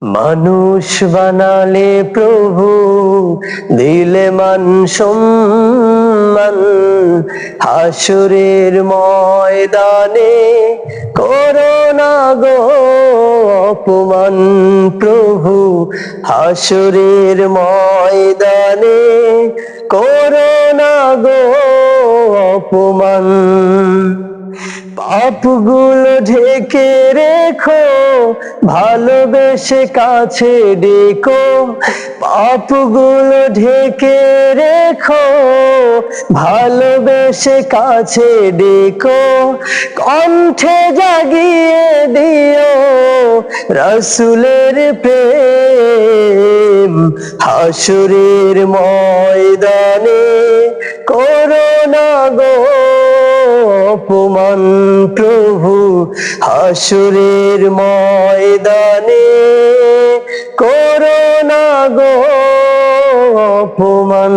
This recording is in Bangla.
মানুষ বানালে প্রভু, দিলে মান সম্মান, হাসরের ময়দানে করোনা গো অপমান। প্রভু হাসরের ময়দানে করোনা গো অপমান। পাপগুলো ঢেকে রেখো, ভালোবেসে কাছে ডেকো। পাপগুলো ঢেকে রেখো, ভালোবেসে কাছে ডেকো। কণ্ঠে জাগিয়ে দিও রাসূলের প্রেম, হাসরের ময়দানে করোনা গো অপমান। প্রভু হাসরের ময়দানে করোনা গো অপমান।